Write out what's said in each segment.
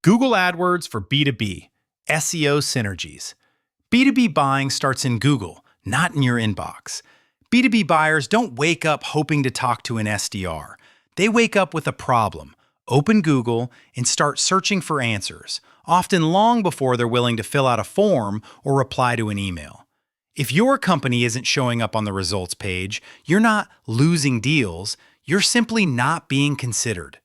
Google AdWords for B2B, SEO Synergies. B2B buying starts in Google, not in your inbox. B2B buyers don't wake up hoping to talk to an SDR. They wake up with a problem, open Google, and start searching for answers, often long before they're willing to fill out a form or reply to an email. If your company isn't showing up on the results page, you're not losing deals, you're simply not being considered.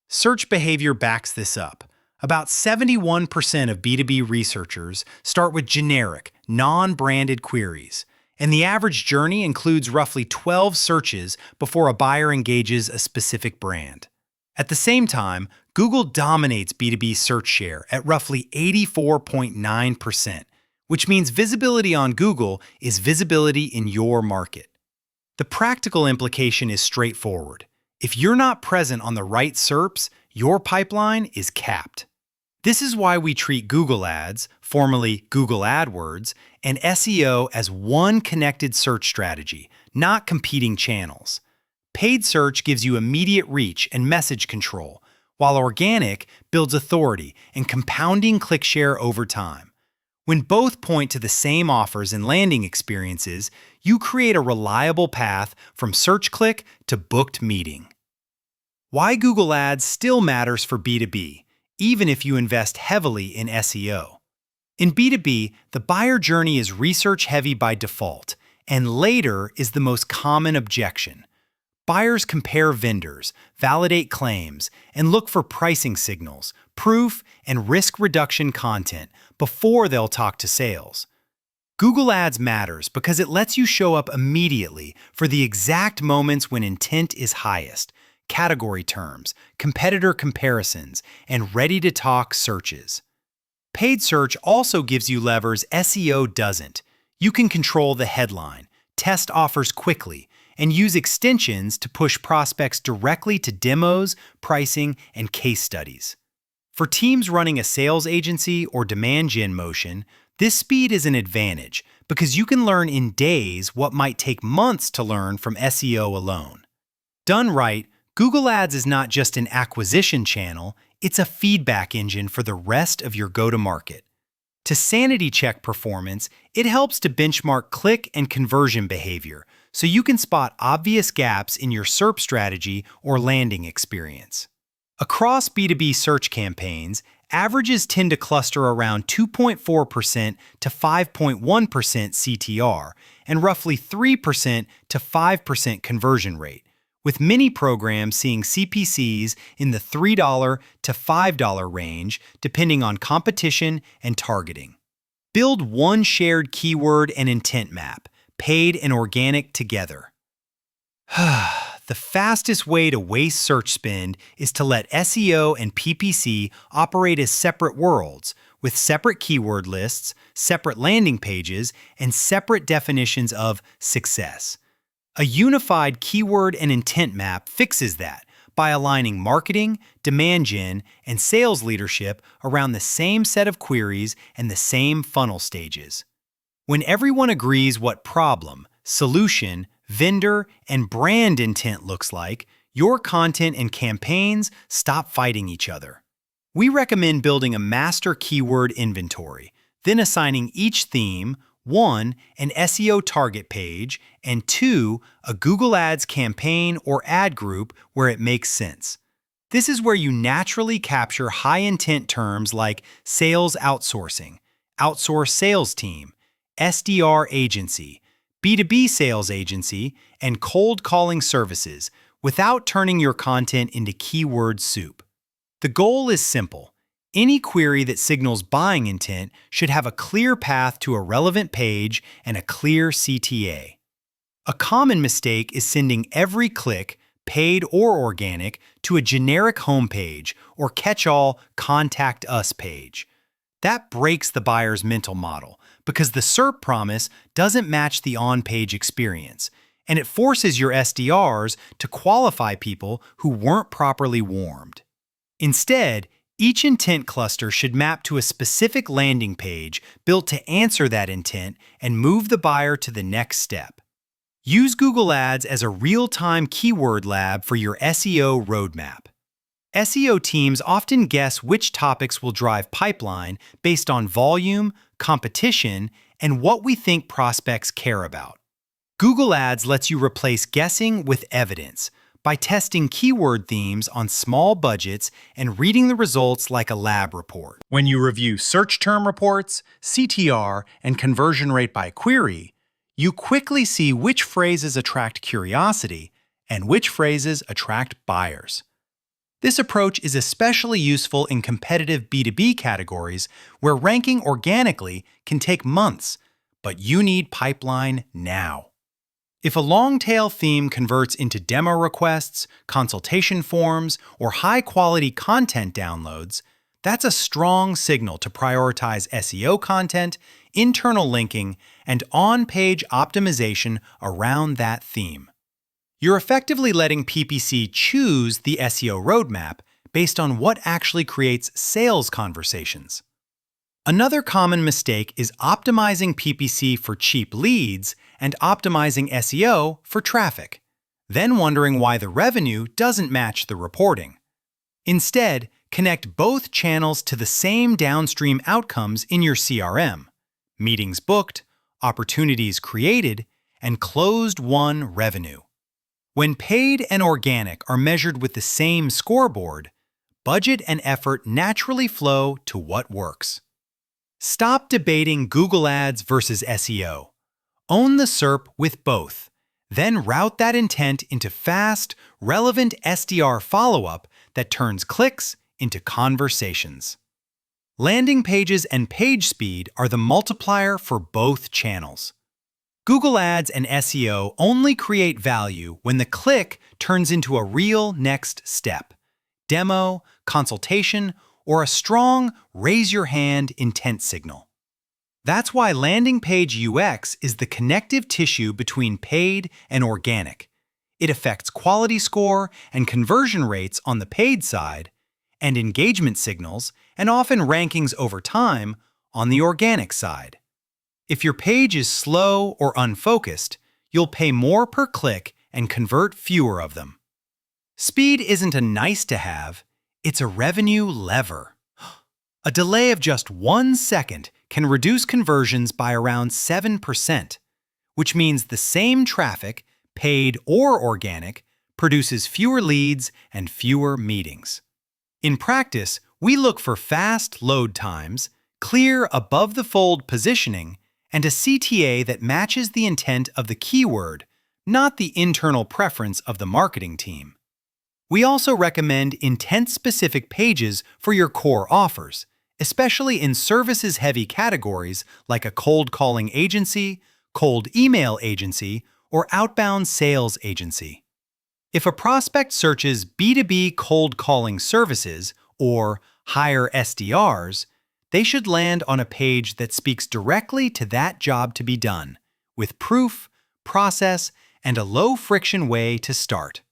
Search behavior backs this up. About 71% of B2B researchers start with generic, non-branded queries, and the average journey includes roughly 12 searches before a buyer engages a specific brand. At the same time, Google dominates B2B search share at roughly 84.9%, which means visibility on Google is visibility in your market. The practical implication is straightforward. If you're not present on the right SERPs, your pipeline is capped. This is why we treat Google Ads, formerly Google AdWords, and SEO as one connected search strategy, not competing channels. Paid search gives you immediate reach and message control, while organic builds authority and compounding click share over time. When both point to the same offers and landing experiences, you create a reliable path from search click to booked meeting. Why Google Ads still matters for B2B, even if you invest heavily in SEO. In B2B, the buyer journey is research-heavy by default, and later is the most common objection. Buyers compare vendors, validate claims, and look for pricing signals, proof, and risk reduction content before they'll talk to sales. Google Ads matters because it lets you show up immediately for the exact moments when intent is highest: category terms, competitor comparisons, and ready-to-talk searches. Paid search also gives you levers SEO doesn't. You can control the headline, test offers quickly, and use extensions to push prospects directly to demos, pricing, and case studies. For teams running a sales agency or demand gen motion, this speed is an advantage because you can learn in days what might take months to learn from SEO alone. Done right, Google Ads is not just an acquisition channel, it's a feedback engine for the rest of your go-to-market. To sanity check performance, it helps to benchmark click and conversion behavior so you can spot obvious gaps in your SERP strategy or landing experience. Across B2B search campaigns, averages tend to cluster around 2.4% to 5.1% CTR and roughly 3% to 5% conversion rate, with many programs seeing CPCs in the $3 to $5 range depending on competition and targeting. Build one shared keyword and intent map, paid and organic together. The fastest way to waste search spend is to let SEO and PPC operate as separate worlds, with separate keyword lists, separate landing pages, and separate definitions of success. A unified keyword and intent map fixes that by aligning marketing, demand gen, and sales leadership around the same set of queries and the same funnel stages. When everyone agrees what problem, solution, vendor, and brand intent looks like, your content and campaigns stop fighting each other. We recommend building a master keyword inventory, then assigning each theme, 1, an SEO target page, and 2, a Google Ads campaign or ad group where it makes sense. This is where you naturally capture high-intent terms like sales outsourcing, outsource sales team, SDR agency, B2B sales agency, and cold calling services without turning your content into keyword soup. The goal is simple. Any query that signals buying intent should have a clear path to a relevant page and a clear CTA. A common mistake is sending every click, paid or organic, to a generic homepage or catch-all Contact Us page. That breaks the buyer's mental model because the SERP promise doesn't match the on-page experience, and it forces your SDRs to qualify people who weren't properly warmed. Instead, each intent cluster should map to a specific landing page built to answer that intent and move the buyer to the next step. Use Google Ads as a real-time keyword lab for your SEO roadmap. SEO teams often guess which topics will drive pipeline based on volume, competition, and what we think prospects care about. Google Ads lets you replace guessing with evidence by testing keyword themes on small budgets and reading the results like a lab report. When you review search term reports, CTR, and conversion rate by query, you quickly see which phrases attract curiosity and which phrases attract buyers. This approach is especially useful in competitive B2B categories where ranking organically can take months, but you need pipeline now. If a long-tail theme converts into demo requests, consultation forms, or high-quality content downloads, that's a strong signal to prioritize SEO content, internal linking, and on-page optimization around that theme. You're effectively letting PPC choose the SEO roadmap based on what actually creates sales conversations. Another common mistake is optimizing PPC for cheap leads and optimizing SEO for traffic, then wondering why the revenue doesn't match the reporting. Instead, connect both channels to the same downstream outcomes in your CRM: meetings booked, opportunities created, and closed-won revenue. When paid and organic are measured with the same scoreboard, budget and effort naturally flow to what works. Stop debating Google Ads versus SEO. Own the SERP with both, then route that intent into fast, relevant SDR follow-up that turns clicks into conversations. Landing pages and page speed are the multiplier for both channels. Google Ads and SEO only create value when the click turns into a real next step: demo, consultation, or a strong raise-your-hand intent signal. That's why landing page UX is the connective tissue between paid and organic. It affects quality score and conversion rates on the paid side, and engagement signals and often rankings over time on the organic side. If your page is slow or unfocused, you'll pay more per click and convert fewer of them. Speed isn't a nice-to-have, it's a revenue lever. A delay of just 1 second can reduce conversions by around 7%, which means the same traffic, paid or organic, produces fewer leads and fewer meetings. In practice, we look for fast load times, clear above-the-fold positioning, and a CTA that matches the intent of the keyword, not the internal preference of the marketing team. We also recommend intent-specific pages for your core offers, especially in services-heavy categories like a cold calling agency, cold email agency, or outbound sales agency. If a prospect searches B2B cold calling services or hire SDRs, they should land on a page that speaks directly to that job to be done, with proof, process, and a low-friction way to start.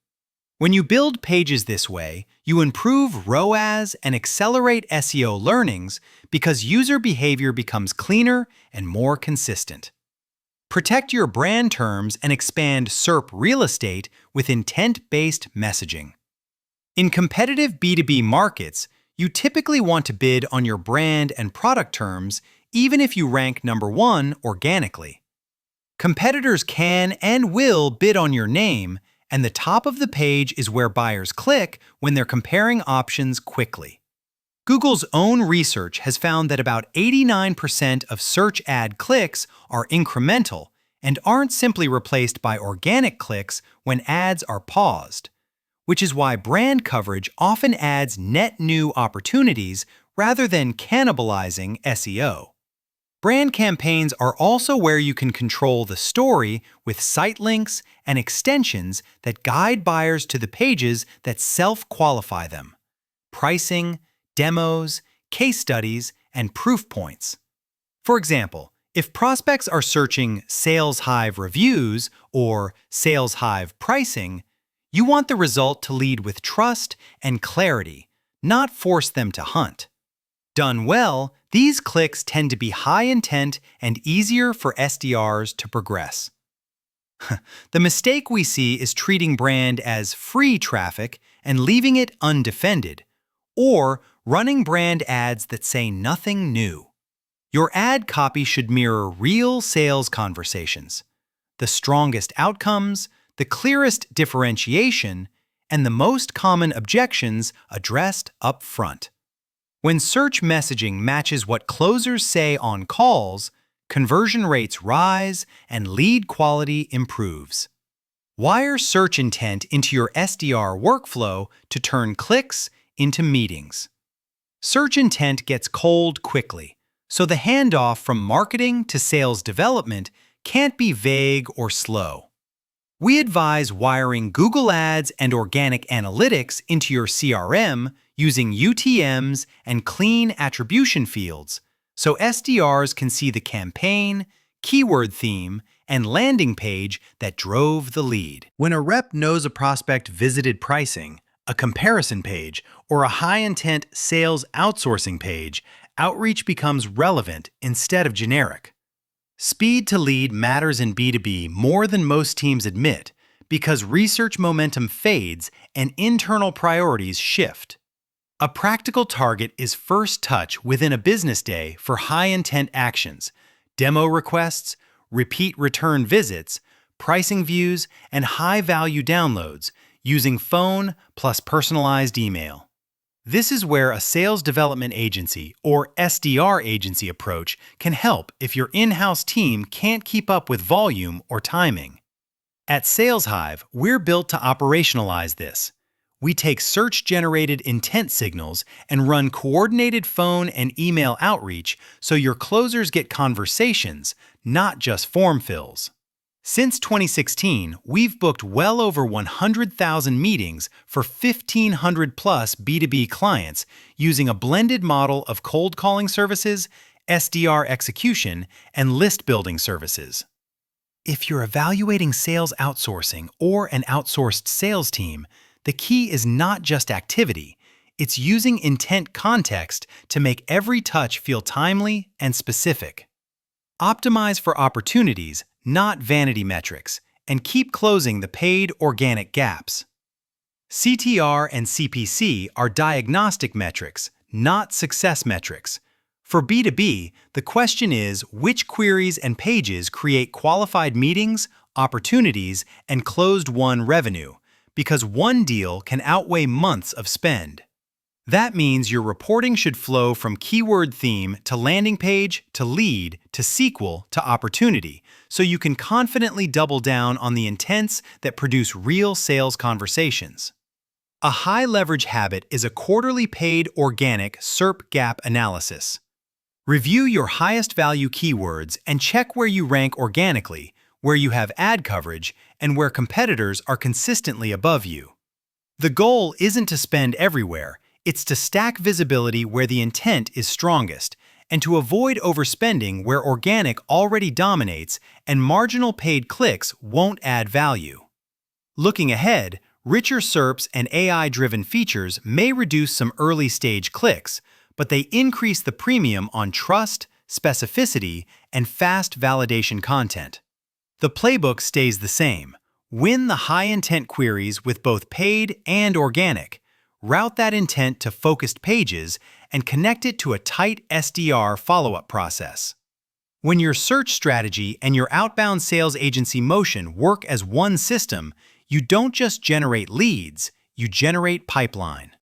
When you build pages this way, you improve ROAS and accelerate SEO learnings because user behavior becomes cleaner and more consistent. Protect your brand terms and expand SERP real estate with intent-based messaging. In competitive B2B markets, you typically want to bid on your brand and product terms even if you rank number 1 organically. Competitors can and will bid on your name, and the top of the page is where buyers click when they're comparing options quickly. Google's own research has found that about 89% of search ad clicks are incremental and aren't simply replaced by organic clicks when ads are paused, which is why brand coverage often adds net new opportunities rather than cannibalizing SEO. Brand campaigns are also where you can control the story with site links and extensions that guide buyers to the pages that self-qualify them: pricing, demos, case studies, and proof points. For example, if prospects are searching SalesHive reviews or SalesHive pricing, you want the result to lead with trust and clarity, not force them to hunt. Done well, these clicks tend to be high intent and easier for SDRs to progress. The mistake we see is treating brand as free traffic and leaving it undefended, or running brand ads that say nothing new. Your ad copy should mirror real sales conversations, the strongest outcomes, the clearest differentiation, and the most common objections addressed up front. When search messaging matches what closers say on calls, conversion rates rise and lead quality improves. Wire search intent into your SDR workflow to turn clicks into meetings. Search intent gets cold quickly, so the handoff from marketing to sales development can't be vague or slow. We advise wiring Google Ads and organic analytics into your CRM using UTMs and clean attribution fields, so SDRs can see the campaign, keyword theme, and landing page that drove the lead. When a rep knows a prospect visited pricing, a comparison page, or a high-intent sales outsourcing page, outreach becomes relevant instead of generic. Speed to lead matters in B2B more than most teams admit because research momentum fades and internal priorities shift. A practical target is first touch within a business day for high-intent actions, demo requests, repeat return visits, pricing views, and high-value downloads using phone plus personalized email. This is where a sales development agency or SDR agency approach can help if your in-house team can't keep up with volume or timing. At SalesHive, we're built to operationalize this. We take search-generated intent signals and run coordinated phone and email outreach so your closers get conversations, not just form fills. Since 2016, we've booked well over 100,000 meetings for 1,500 plus B2B clients using a blended model of cold calling services, SDR execution, and list building services. If you're evaluating sales outsourcing or an outsourced sales team, the key is not just activity, it's using intent context to make every touch feel timely and specific. Optimize for opportunities, not vanity metrics, and keep closing the paid organic gaps. CTR and CPC are diagnostic metrics, not success metrics. For B2B, the question is which queries and pages create qualified meetings, opportunities, and closed-won revenue, because one deal can outweigh months of spend. That means your reporting should flow from keyword theme to landing page to lead to sequel to opportunity, so you can confidently double down on the intents that produce real sales conversations. A high-leverage habit is a quarterly paid organic SERP gap analysis. Review your highest value keywords and check where you rank organically, where you have ad coverage, and where competitors are consistently above you. The goal isn't to spend everywhere, it's to stack visibility where the intent is strongest, and to avoid overspending where organic already dominates and marginal paid clicks won't add value. Looking ahead, richer SERPs and AI-driven features may reduce some early-stage clicks, but they increase the premium on trust, specificity, and fast validation content. The playbook stays the same. Win the high-intent queries with both paid and organic. Route that intent to focused pages and connect it to a tight SDR follow-up process. When your search strategy and your outbound sales agency motion work as one system, you don't just generate leads, you generate pipeline.